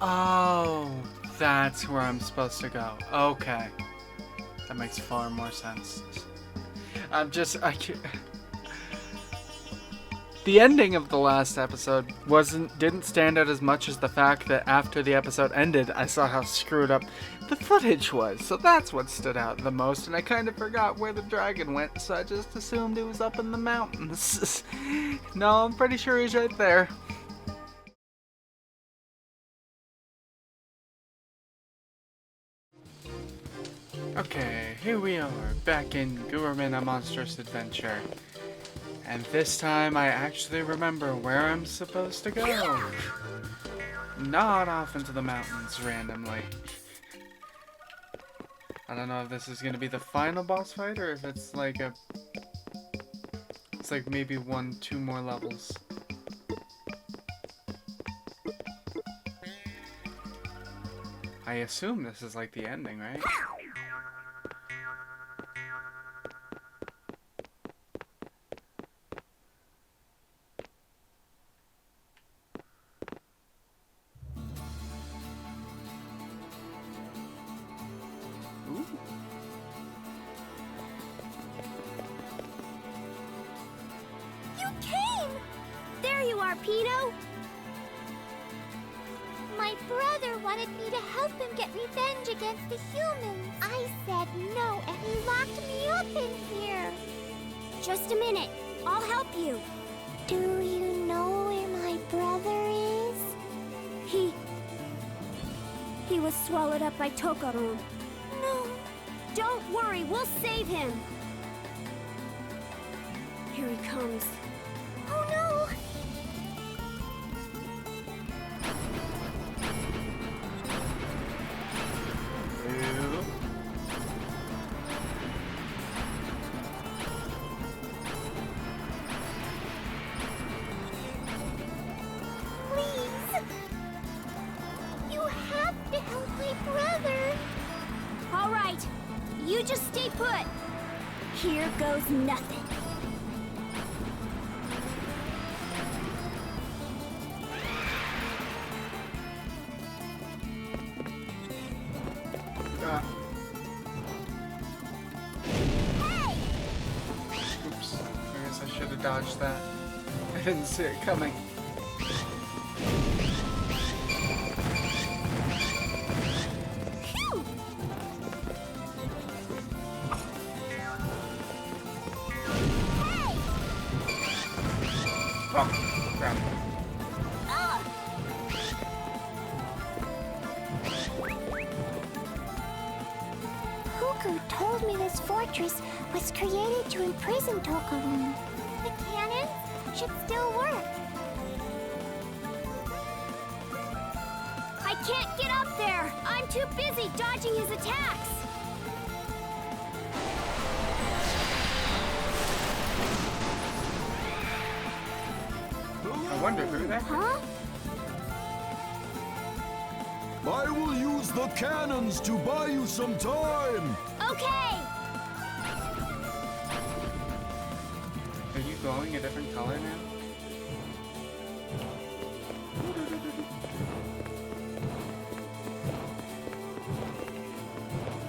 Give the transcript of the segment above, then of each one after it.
Oh, that's where I'm supposed to go. Okay. That makes far more sense. The ending of the last episode didn't stand out as much as the fact that after the episode ended, I saw how screwed up the footage was. So that's what stood out the most, and I kind of forgot where the dragon went, so I just assumed it was up in the mountains. No, I'm pretty sure he's right there. Okay, here we are, back in Gurumin, a Monstrous adventure. And this time I actually remember where I'm supposed to go. Not off into the mountains randomly. I don't know if this is gonna be the final boss fight or if it's like maybe 1-2 more levels. I assume this is like the ending, right? Pino? My brother wanted me to help him get revenge against the humans. I said no, and he locked me up in here. Just a minute. I'll help you. Do you know where my brother is? He was swallowed up by Tokarun. No. Don't worry, we'll save him. Here he comes. Oh no! You just stay put. Here goes nothing. Hey! Oops. I guess I should have dodged that. I didn't see it coming. Oh, crap. Huku told me this fortress was created to imprison Tokarun. The cannons should still work. I can't get up there. I'm too busy dodging his attacks. I wonder who that is. Huh? I will use the cannons to buy you some time! Okay! Are you glowing a different color now?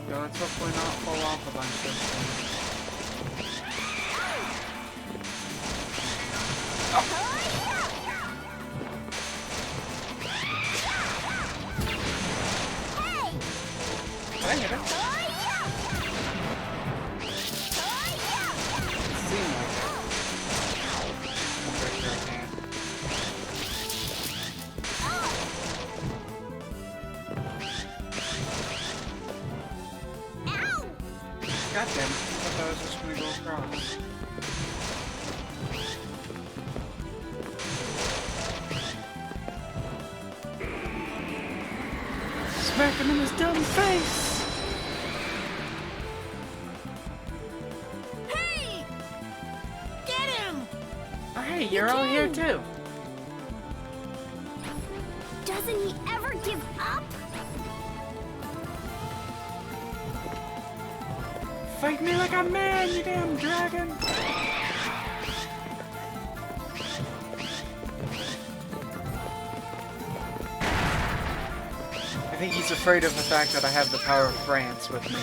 Yo, let's hopefully not fall off a bunch this time. Dang it. It seemed like it. I'm pretty sure I can. God damn it. I thought I was just gonna go across. Smack him in his dumb face! Hey, you're all here too. Doesn't he ever give up? Fight me like a man, you damn dragon! I think he's afraid of the fact that I have the power of France with me.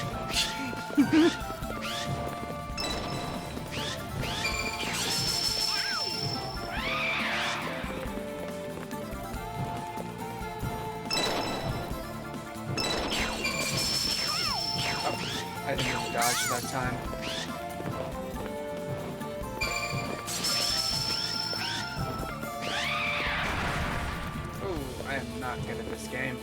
I didn't even dodge that time. Ooh, I am not good at this game.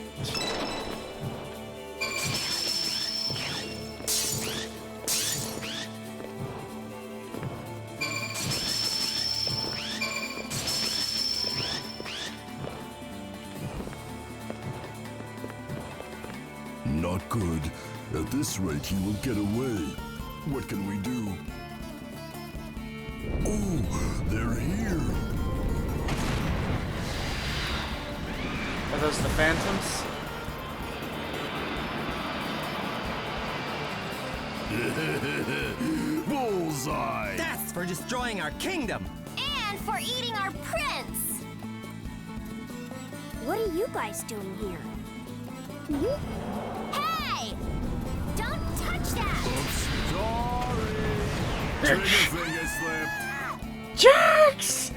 Not good. At this rate, he will get away. What can we do? Oh, they're here. Are those the phantoms? Bullseye! That's for destroying our kingdom! And for eating our prince! What are you guys doing here? Hey! Don't touch that! Oops, sorry! Trigger finger slipped. Jerks!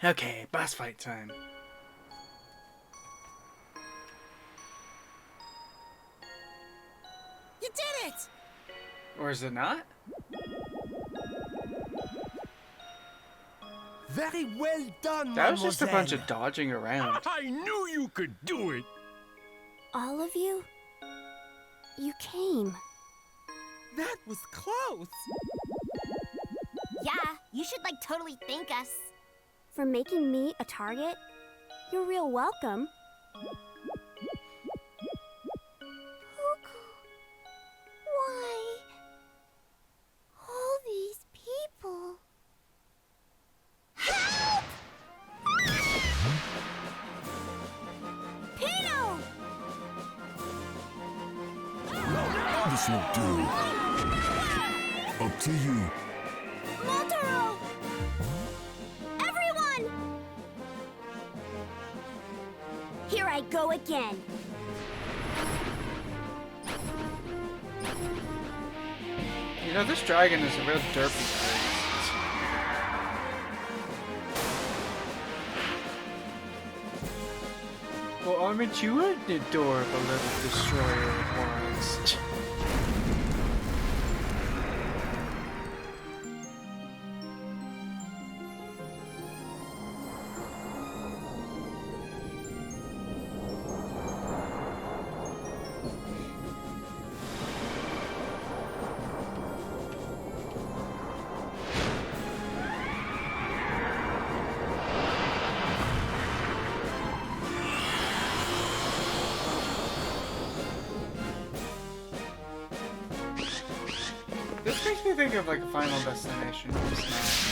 Okay, boss fight time. You did it! Or is it not? Very well done, That was just a bunch mademoiselle. of dodging around. I knew you could do it! All of you? You came. That was close! Yeah, you should totally thank us. For making me a target? You're real welcome. Why? All these people. Help! Pino! This won't do. Up to you. Motaro! Everyone! Here I go again. You know, this dragon is a real derpy guy. Well, aren't you an adorable little destroyer of worlds? This makes me think of like a Final Destination from Smash.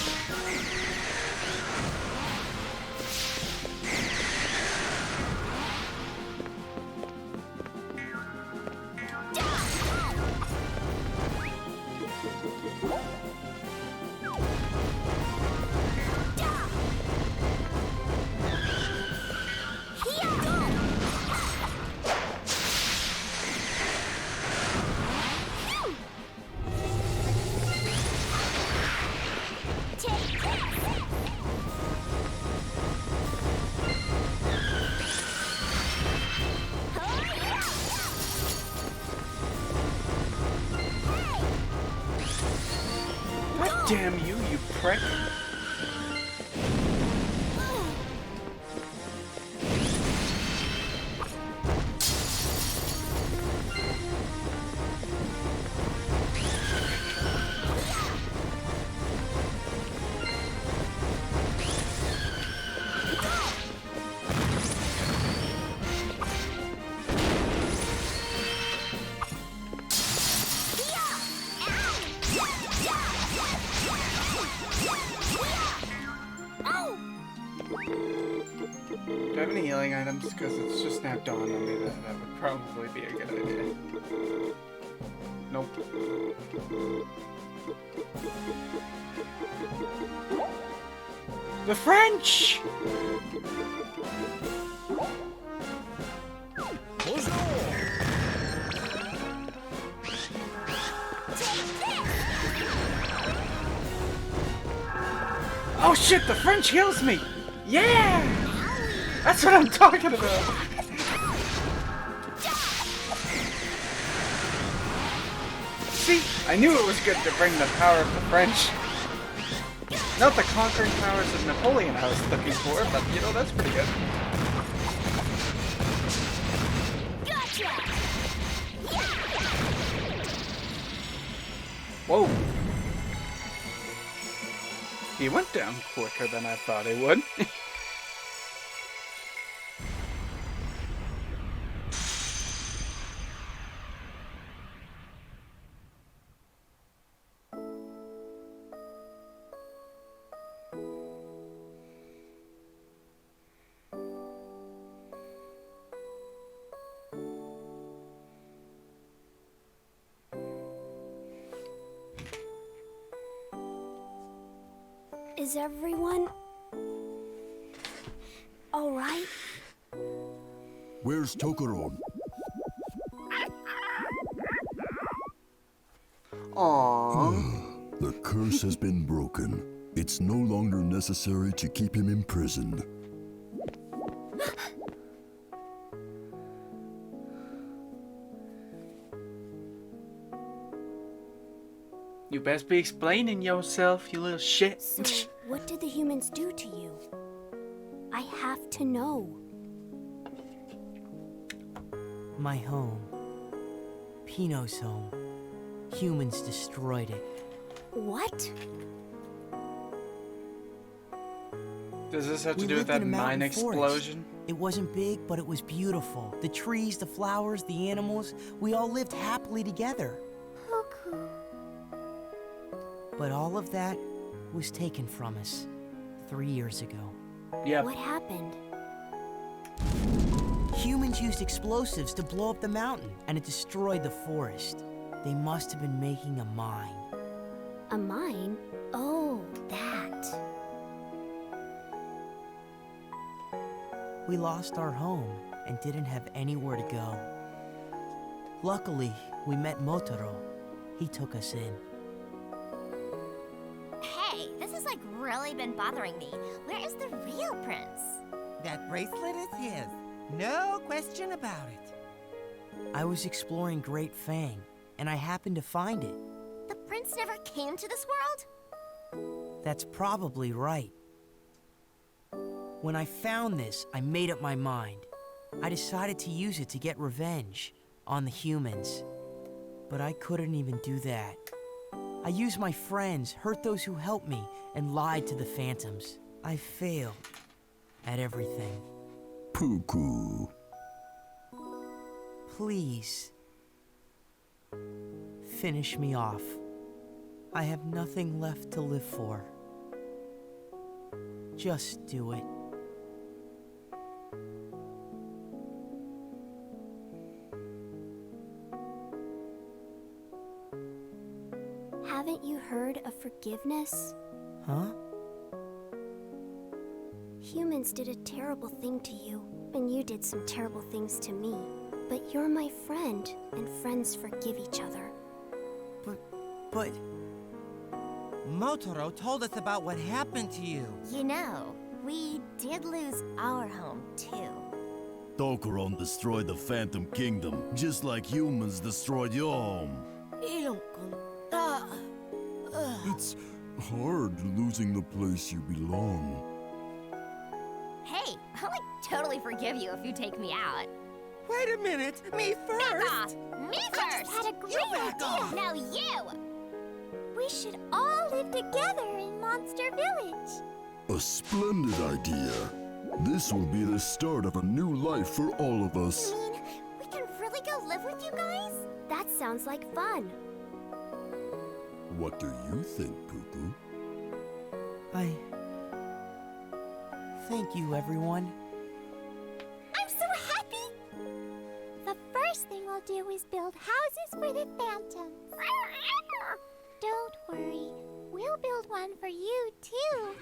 God damn you, you prick! Do I have any healing items? Because it's just now dawned on me that that would probably be a good idea. Nope. The French! Oh shit, the French heals me! Yeah! That's what I'm talking about! See, I knew it was good to bring the power of the French. Not the conquering powers of Napoleon I was looking for, but you know, that's pretty good. Gotcha! Whoa. He went down quicker than I thought he would. Is everyone all right? Where's Tokoro? Aww. The curse has been broken. It's no longer necessary to keep him imprisoned. You best be explaining yourself, you little shit. So, what did the humans do to you? I have to know. My home. Pino's home. Humans destroyed it. What? Does this have to We do with lived that in a mine mountain forest. explosion? It wasn't big, but it was beautiful. The trees, the flowers, the animals, we all lived happily together. Cuckoo. But all of that was taken from us 3 years ago. Yep. What happened? Humans used explosives to blow up the mountain, and it destroyed the forest. They must have been making a mine. A mine? Oh, that. We lost our home and didn't have anywhere to go. Luckily, we met Motaro. He took us in. Hey, this has like really been bothering me. Where is the real prince? That bracelet is his. No question about it. I was exploring Great Fang, and I happened to find it. The prince never came to this world? That's probably right. When I found this, I made up my mind. I decided to use it to get revenge on the humans. But I couldn't even do that. I used my friends, hurt those who helped me, and lied to the phantoms. I failed at everything. Puku. Please. Finish me off. I have nothing left to live for. Just do it. Haven't you heard of forgiveness? Huh? Humans did a terrible thing to you, and you did some terrible things to me. But you're my friend, and friends forgive each other. But... Motaro told us about what happened to you. You know, we did lose our home too. Tokoro destroyed the Phantom Kingdom, just like humans destroyed your home. It's hard losing the place you belong. Hey, I'll like totally forgive you if you take me out. Wait a minute, me first. Back off! Me I just first! had a great You back idea. off. No, you! We should all live together in Monster Village. A splendid idea. This will be the start of a new life for all of us. You mean we can really go live with you guys? That sounds like fun. What do you think, Puku? Thank you, everyone. I'm so happy! The first thing we'll do is build houses for the phantoms. Don't worry, we'll build one for you too.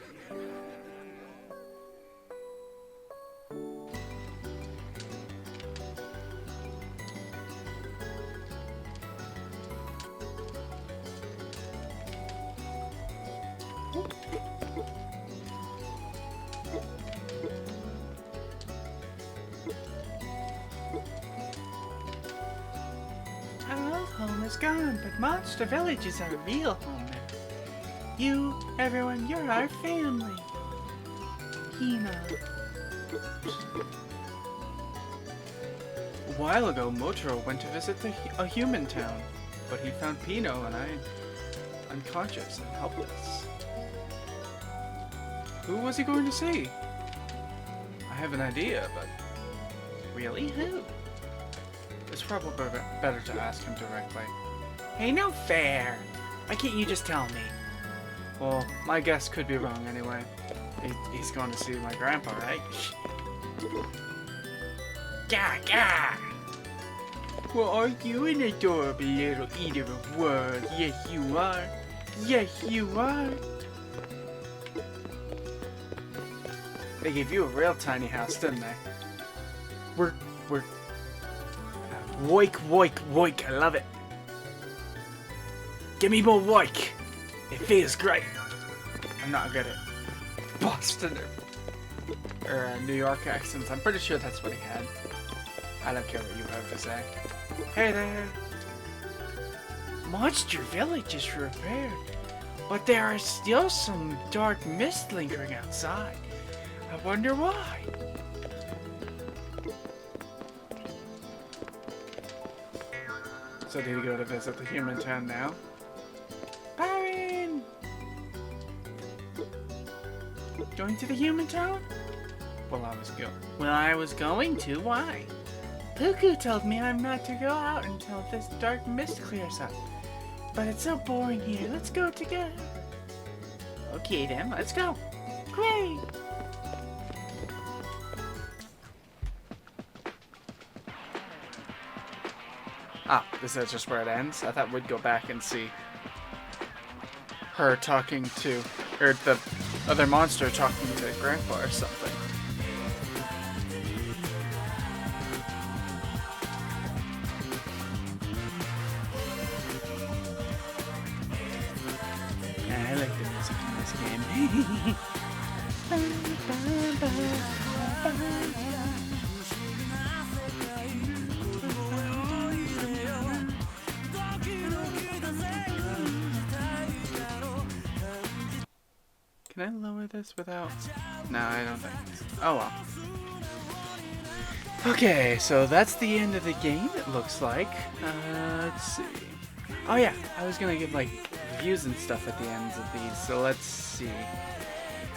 Our old home is gone, but Monster Village is our real home now. You, everyone, you're our family. Pino. A while ago, Motoro went to visit a human town, but he found Pino and I unconscious and helpless. Who was he going to see? I have an idea, but really, who? It's probably better to ask him directly. Hey, no fair! Why can't you just tell me? Well, my guess could be wrong anyway. He's going to see my grandpa, right? Gah, gah! Well, aren't you an adorable little eater of words? Yes, you are. Yes, you are. They gave you a real tiny house, didn't they? We're... Woik, woik, woik. I love it. Give me more woik. It feels great. I'm not good at Boston or New York accents. I'm pretty sure that's what he had. I don't care what you have to say. Hey there. Monster Village is repaired, but there are still some dark mist lingering outside. I wonder why. So did he go to visit the human town now? Byron! Going to the human town? Well, I was going to. Why? Puku told me I'm not to go out until this dark mist clears up. But it's so boring here. Let's go together. Okay then, let's go. Great! Ah, this is just where it ends? I thought we'd go back and see her talking to, or the other monster talking to Grandpa or something. I like the music in this game. Can I lower this without... No, I don't think so. Oh well. Okay, so that's the end of the game, it looks like. Let's see. Oh yeah, I was gonna give like reviews and stuff at the ends of these, so let's see.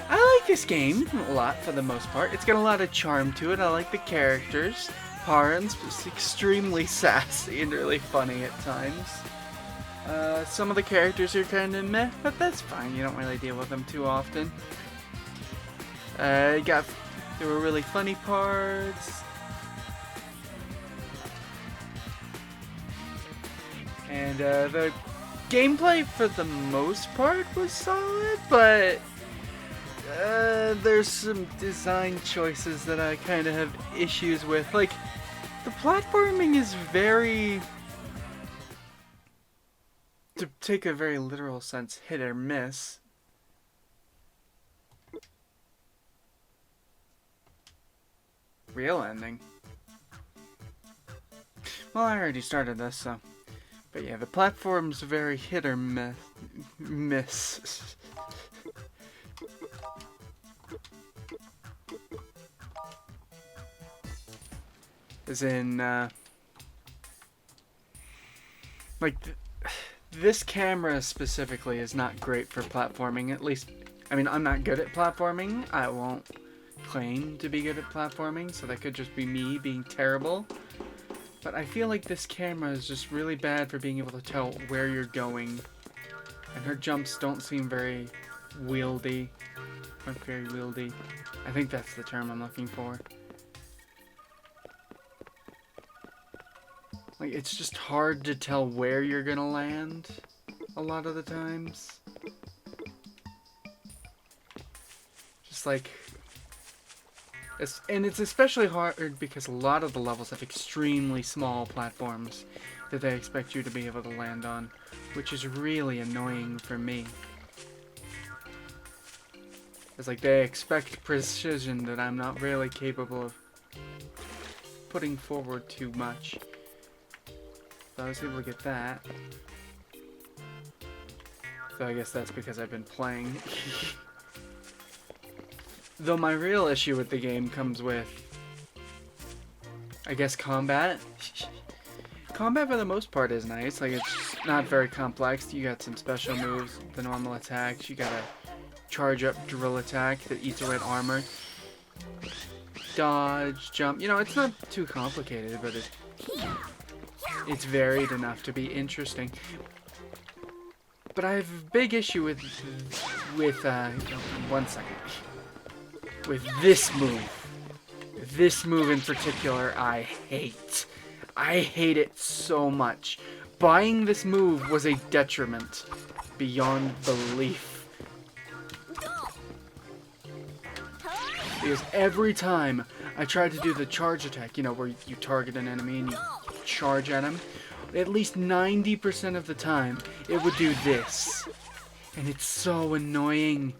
I like this game a lot for the most part. It's got a lot of charm to it. I like the characters. Haran's extremely sassy and really funny at times. Some of the characters are kind of meh, but that's fine. You don't really deal with them too often. There were really funny parts. And the gameplay for the most part was solid, but there's some design choices that I kind of have issues with. Like, the platforming is very... to take a very literal sense, hit or miss. Real ending. Well, I already started this, so... But yeah, the platform's very hit or miss. As in, like... This camera specifically is not great for platforming, at least, I mean, I'm not good at platforming. I won't claim to be good at platforming, so that could just be me being terrible. But I feel like this camera is just really bad for being able to tell where you're going. And her jumps don't seem very wieldy. Aren't very wieldy. I think that's the term I'm looking for. Like, it's just hard to tell where you're gonna land a lot of the times. Just like... it's especially hard because a lot of the levels have extremely small platforms that they expect you to be able to land on, which is really annoying for me. It's like they expect precision that I'm not really capable of putting forward too much. So I was able to get that. So I guess that's because I've been playing. Though my real issue with the game comes with, I guess, combat. Combat for the most part is nice. Like, it's not very complex. You got some special moves, the normal attacks. You got a charge up drill attack that eats away at armor. Dodge, jump. You know, it's not too complicated, but it's varied enough to be interesting. But I have a big issue with one second. With this move. This move in particular, I hate. I hate it so much. Buying this move was a detriment beyond belief. Because every time I tried to do the charge attack, you know, where you target an enemy and you charge at him, at least 90% of the time, it would do this. And it's so annoying.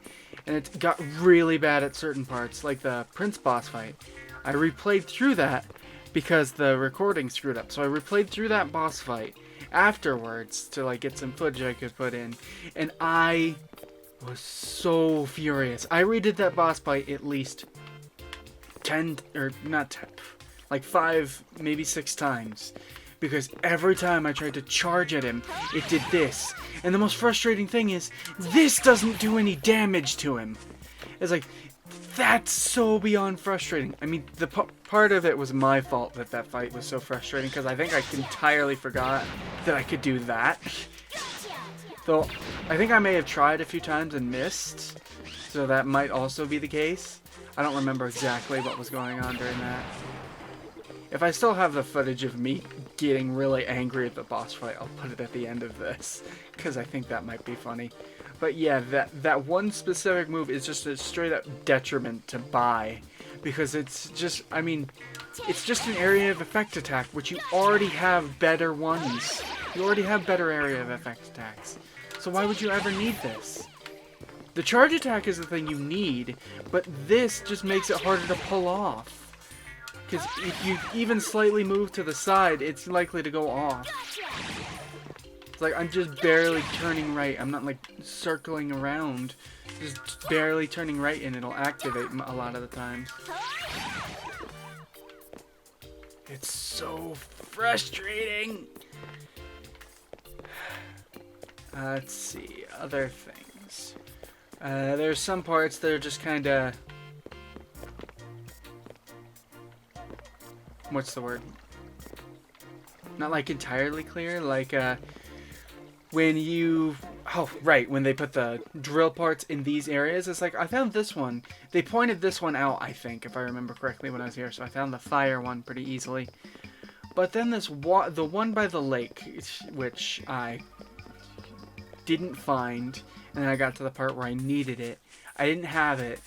And it got really bad at certain parts, like the Prince boss fight. I replayed through that because the recording screwed up. So I replayed through that boss fight afterwards to like get some footage I could put in. And I was so furious. I redid that boss fight at least 10, or not 10, like 5, maybe 6 times. Because every time I tried to charge at him, it did this. And the most frustrating thing is, this doesn't do any damage to him. It's like, that's so beyond frustrating. I mean, the part of it was my fault that that fight was so frustrating, because I think I entirely forgot that I could do that. Though, I think I may have tried a few times and missed, so that might also be the case. I don't remember exactly what was going on during that. If I still have the footage of me getting really angry at the boss fight, I'll put it at the end of this, because I think that might be funny. But yeah, that one specific move is just a straight up detriment to buy, because it's just, I mean, it's just an area of effect attack, which you already have better ones. You already have better area of effect attacks. So why would you ever need this? The charge attack is the thing you need, but this just makes it harder to pull off. Because if you even slightly move to the side, it's likely to go off. It's like, I'm just barely turning right. I'm not like circling around. Just barely turning right and it'll activate a lot of the times. It's so frustrating. Let's see, other things. There's some parts that are just kind of... What's the word? Not like entirely clear, like when you, oh right, when they put the drill parts in these areas, it's like, I found this one. They pointed this one out, I think, if I remember correctly when I was here, so I found the fire one pretty easily. But then this the one by the lake, which I didn't find, and then I got to the part where I needed it. I didn't have it,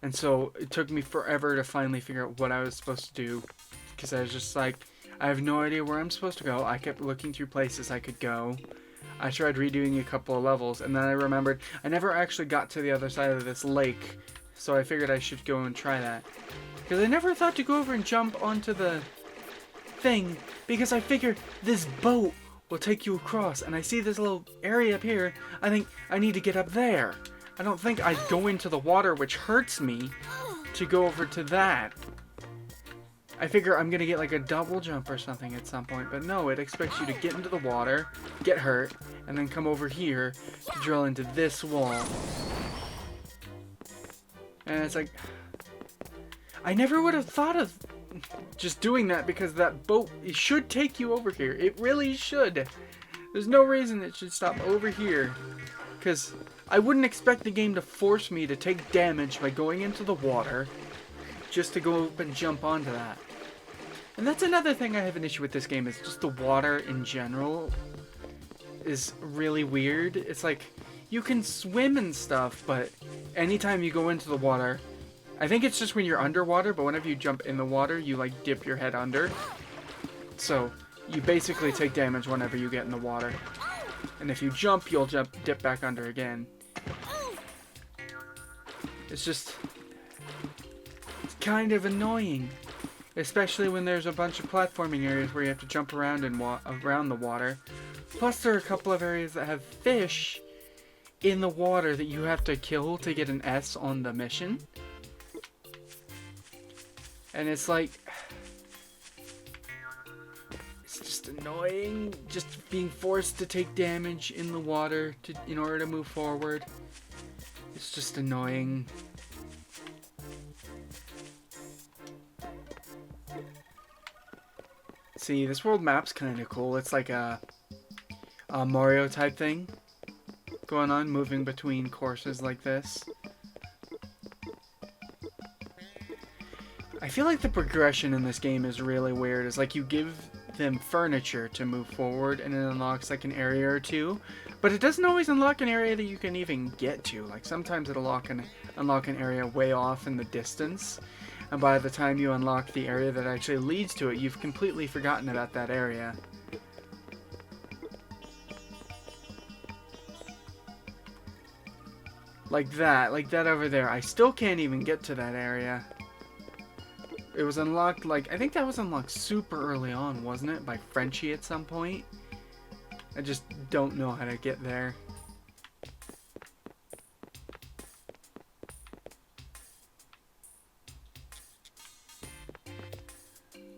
and so it took me forever to finally figure out what I was supposed to do. Because I was just like, I have no idea where I'm supposed to go. I kept looking through places I could go. I tried redoing a couple of levels, and then I remembered I never actually got to the other side of this lake, so I figured I should go and try that. Because I never thought to go over and jump onto the thing, because I figure this boat will take you across, and I see this little area up here. I think I need to get up there. I don't think I'd go into the water, which hurts me, to go over to that. I figure I'm gonna get like a double jump or something at some point, but no, it expects you to get into the water, get hurt, and then come over here to drill into this wall. And it's like, I never would have thought of just doing that, because that boat, it should take you over here. It really should. There's no reason it should stop over here, because I wouldn't expect the game to force me to take damage by going into the water just to go up and jump onto that. And that's another thing I have an issue with this game, is just the water in general is really weird. It's like, you can swim and stuff, but anytime you go into the water, I think it's just when you're underwater, but whenever you jump in the water, you like dip your head under. So you basically take damage whenever you get in the water. And if you jump, you'll dip back under again. It's just... it's kind of annoying. Especially when there's a bunch of platforming areas where you have to jump around around the water. Plus there are a couple of areas that have fish in the water that you have to kill to get an S on the mission. And it's like... it's just annoying, just being forced to take damage in the water in order to move forward. It's just annoying. See, this world map's kind of cool. It's like a Mario type thing going on, moving between courses like this. I feel like the progression in this game is really weird. It's like you give them furniture to move forward and it unlocks like an area or two, but it doesn't always unlock an area that you can even get to. Like sometimes it'll unlock an area way off in the distance, and by the time you unlock the area that actually leads to it, you've completely forgotten about that area. Like that over there. I still can't even get to that area. It was unlocked, like, I think that was unlocked super early on, wasn't it? By Frenchie at some point. I just don't know how to get there.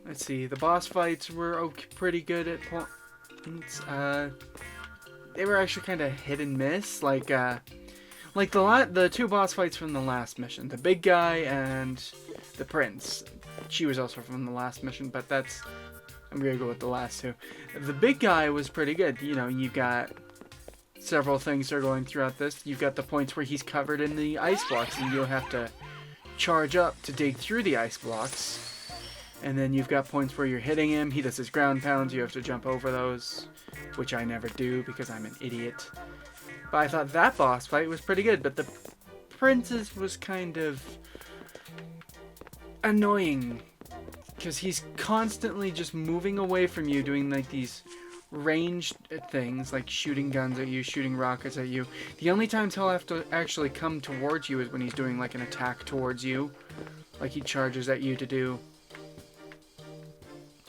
Let's see, the boss fights were pretty good at points. They were actually kind of hit and miss. Like the two boss fights from the last mission. The big guy and the prince. She was also from the last mission, but I'm gonna go with the last two. The big guy was pretty good. You know, you've got several things that are going throughout this. You've got the points where he's covered in the ice blocks and you'll have to charge up to dig through the ice blocks. And then you've got points where you're hitting him, he does his ground pounds, you have to jump over those, which I never do because I'm an idiot. But I thought that boss fight was pretty good, but the princess was kind of annoying because he's constantly just moving away from you, doing like these ranged things, like shooting guns at you, shooting rockets at you. The only times he'll have to actually come towards you is when he's doing like an attack towards you, like he charges at you to do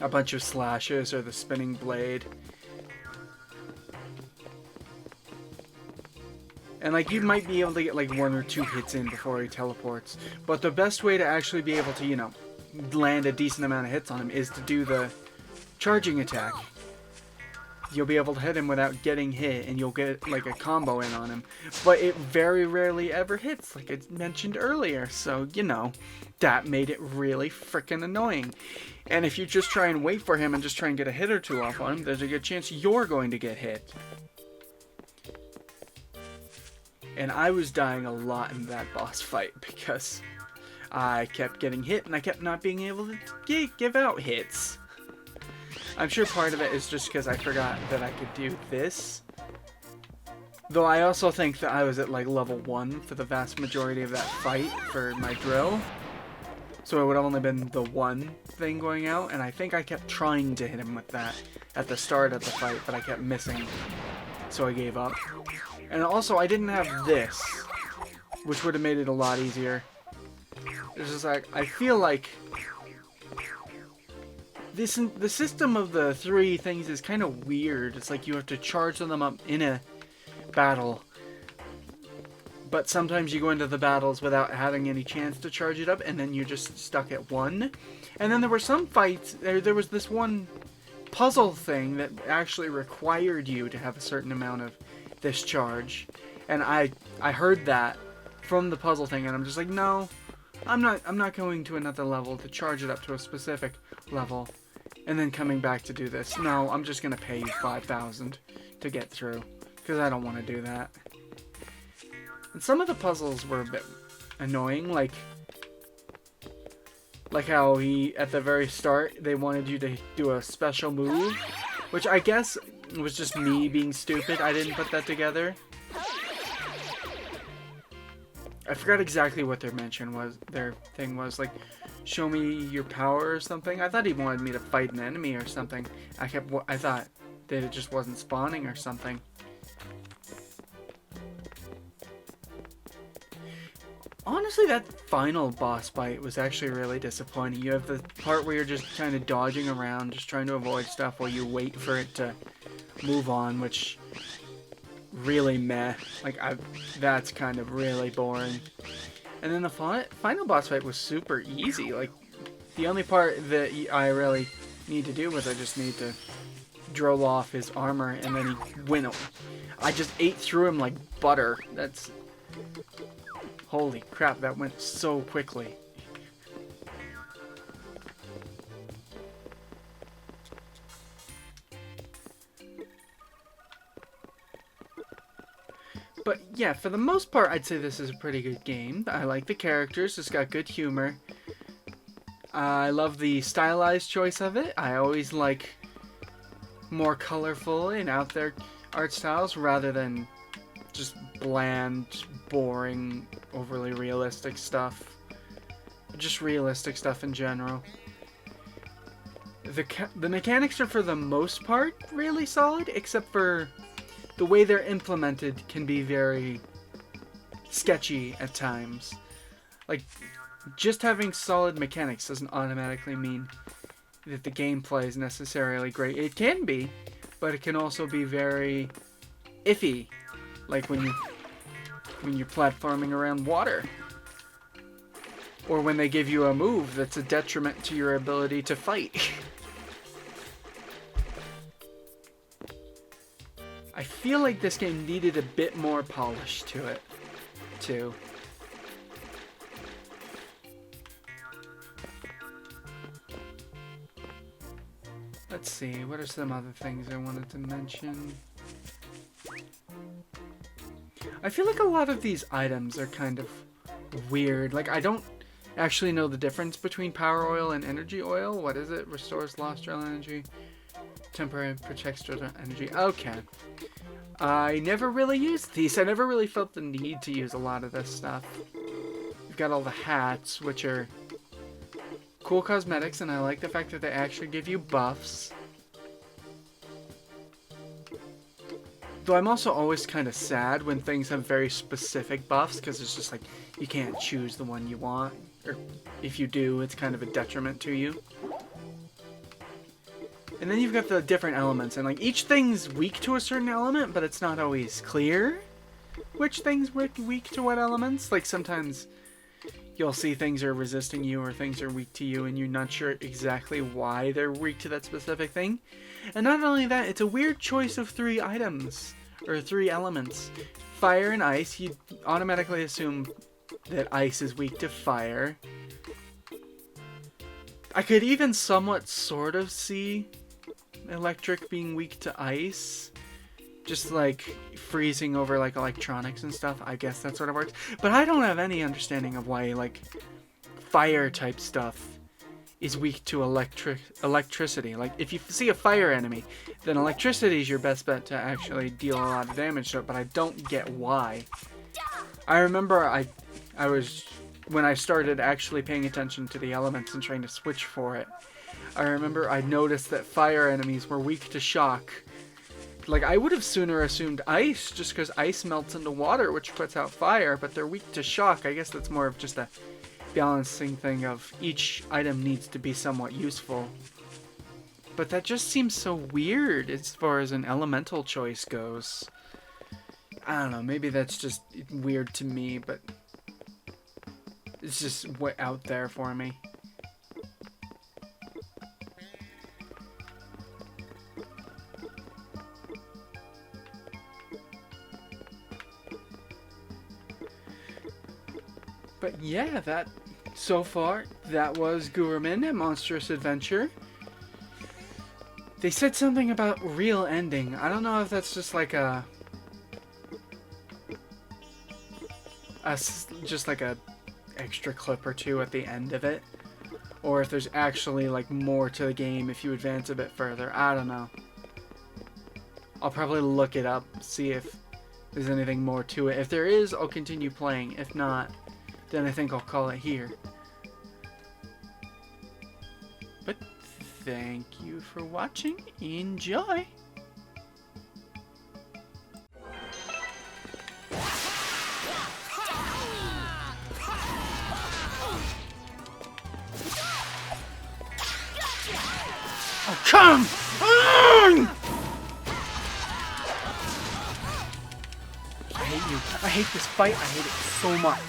a bunch of slashes or the spinning blade. And like you might be able to get like 1 or 2 hits in before he teleports, but the best way to actually be able to, you know, land a decent amount of hits on him is to do the charging attack. You'll be able to hit him without getting hit, and you'll get like a combo in on him. But it very rarely ever hits, like I mentioned earlier. So, you know, that made it really freaking annoying. And if you just try and wait for him and just try and get a hit or two off on him, there's a good chance you're going to get hit. And I was dying a lot in that boss fight because I kept getting hit and I kept not being able to give out hits. I'm sure part of it is just because I forgot that I could do this. Though I also think that I was at like level 1 for the vast majority of that fight for my drill. So it would have only been the one thing going out, and I think I kept trying to hit him with that at the start of the fight, but I kept missing. So I gave up. And also I didn't have this, which would have made it a lot easier. It's just like, I feel like the system of the 3 things is kind of weird. It's like you have to charge them up in a battle, but sometimes you go into the battles without having any chance to charge it up, and then you're just stuck at 1. And then there were some fights, there was this one puzzle thing that actually required you to have a certain amount of this charge, and I heard that from the puzzle thing, and I'm just like, no, I'm not going to another level to charge it up to a specific level and then coming back to do this. No, I'm just gonna pay you 5,000 to get through, because I don't want to do that. And some of the puzzles were a bit annoying, like how at the very start they wanted you to do a special move, which I guess was just me being stupid. I didn't put that together. I forgot exactly what their thing was, like, show me your power or something. I thought he wanted me to fight an enemy or something. I thought that it just wasn't spawning or something. On Honestly, that final boss fight was actually really disappointing. You have the part where you're just kind of dodging around, just trying to avoid stuff while you wait for it to move on, which really meh. Like, that's kind of really boring. And then the final boss fight was super easy. Like, the only part that I really need to do was I just need to drill off his armor, and then he went. I just ate through him like butter. That's... Holy crap, that went so quickly. But yeah, for the most part, I'd say this is a pretty good game. I like the characters. It's got good humor. I love the stylized choice of it. I always like more colorful and out there art styles rather than just bland, boring, overly realistic stuff. Just realistic stuff in general. The mechanics are for the most part really solid, except for the way they're implemented can be very sketchy at times. Like, just having solid mechanics doesn't automatically mean that the gameplay is necessarily great. It can be, but it can also be very iffy. Like when you're platforming around water. Or when they give you a move that's a detriment to your ability to fight. I feel like this game needed a bit more polish to it, too. Let's see, what are some other things I wanted to mention? I feel like a lot of these items are kind of weird. Like, I don't actually know the difference between power oil and energy oil. What is it? Restores lost drill energy. Temporary protects drill energy. Okay. I never really used these. I never really felt the need to use a lot of this stuff. You've got all the hats, which are cool cosmetics, and I like the fact that they actually give you buffs. Though I'm also always kind of sad when things have very specific buffs, because it's just like, you can't choose the one you want. Or if you do, it's kind of a detriment to you. And then you've got the different elements, and like each thing's weak to a certain element, but it's not always clear which thing's weak to what elements. Like sometimes you'll see things are resisting you or things are weak to you, and you're not sure exactly why they're weak to that specific thing. And not only that, it's a weird choice of 3 items, or 3 elements. Fire and ice, you automatically assume that ice is weak to fire. I could even somewhat sort of see electric being weak to ice. Just like freezing over like electronics and stuff. I guess that sort of works. But I don't have any understanding of why like fire type stuff is weak to electricity. Like if you see a fire enemy, then electricity is your best bet to actually deal a lot of damage to it, but I don't get why. I remember I was, when I started actually paying attention to the elements and trying to switch for it, I remember I noticed that fire enemies were weak to shock. Like, I would have sooner assumed ice, just because ice melts into water, which puts out fire, but they're weak to shock. I guess that's more of just a balancing thing of each item needs to be somewhat useful. But that just seems so weird as far as an elemental choice goes. I don't know, maybe that's just weird to me, but it's just way out there for me. But yeah, so far, that was Gurumin and Monstrous Adventure. They said something about real ending. I don't know if that's just like just like a extra clip or two at the end of it, or if there's actually like more to the game if you advance a bit further. I don't know. I'll probably look it up, see if there's anything more to it. If there is, I'll continue playing. If not, then I think I'll call it here. But thank you for watching. Enjoy! Come on! I hate you. I hate this fight. I hate it so much.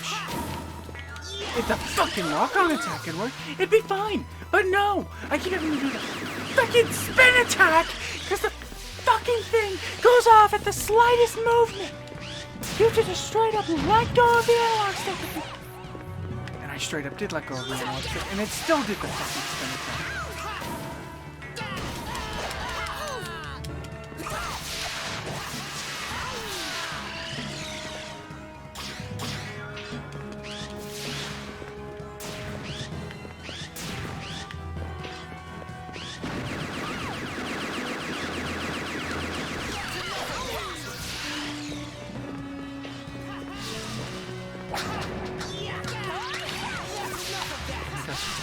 If the fucking lock-on attack could work, it'd be fine. But no! I keep having to do the fucking spin attack because the fucking thing goes off at the slightest movement. You just straight up let go of the analog stick. And I straight up did let go of the analog stick, and it still did the fucking spin attack.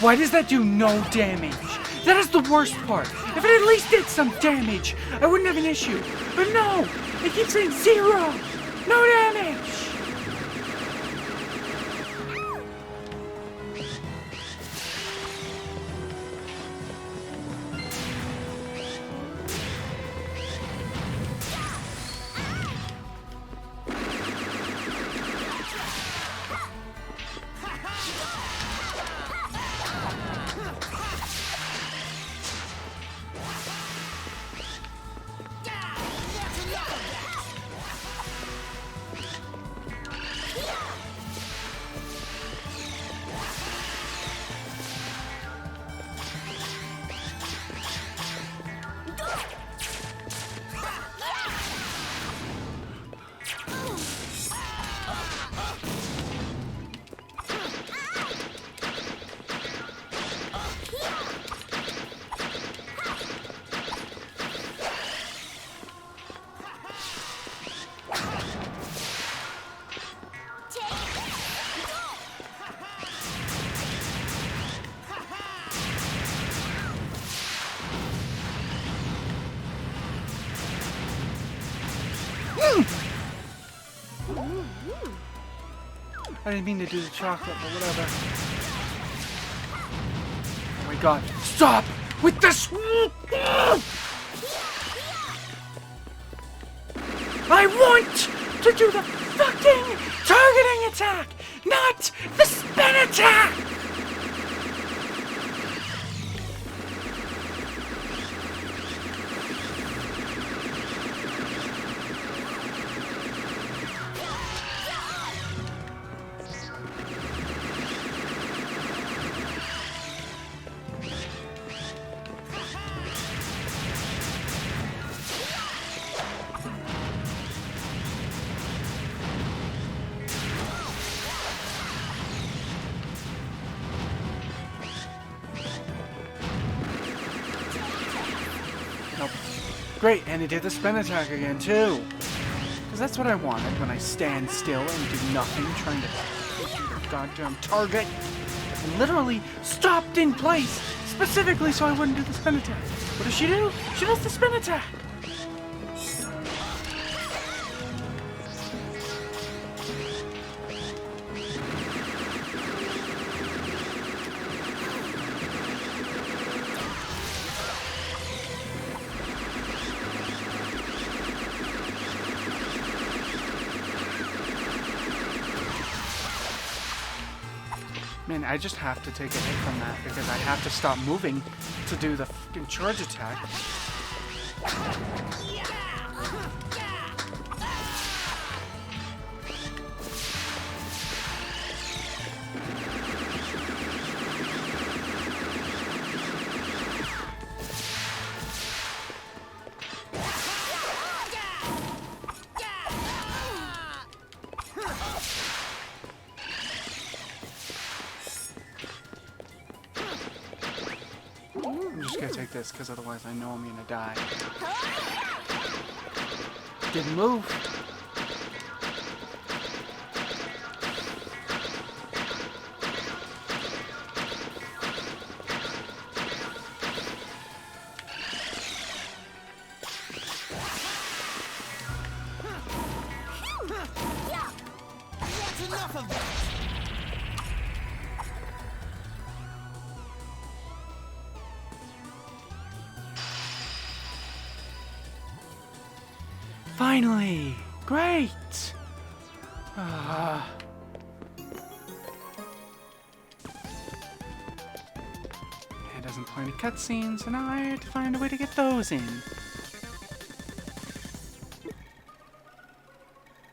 Why does that do no damage? That is the worst part. If it at least did some damage, I wouldn't have an issue. But no! It keeps saying 0! No damage! I didn't mean to do the chocolate, but whatever. Oh my god. Stop with this! I want to do the fucking targeting attack, not the spin attack! Nope. Great, and he did the spin attack again, too. Because that's what I wanted when I stand still and do nothing, trying to hit the goddamn target. And literally stopped in place, specifically so I wouldn't do the spin attack. What does she do? She does the spin attack. Man, I just have to take a hit from that because I have to stop moving to do the fucking charge attack. I'm just gonna take this because otherwise I know I'm gonna die. Didn't move. That's enough of that! Finally! Great! Ah. It doesn't play any cutscenes, so now I have to find a way to get those in.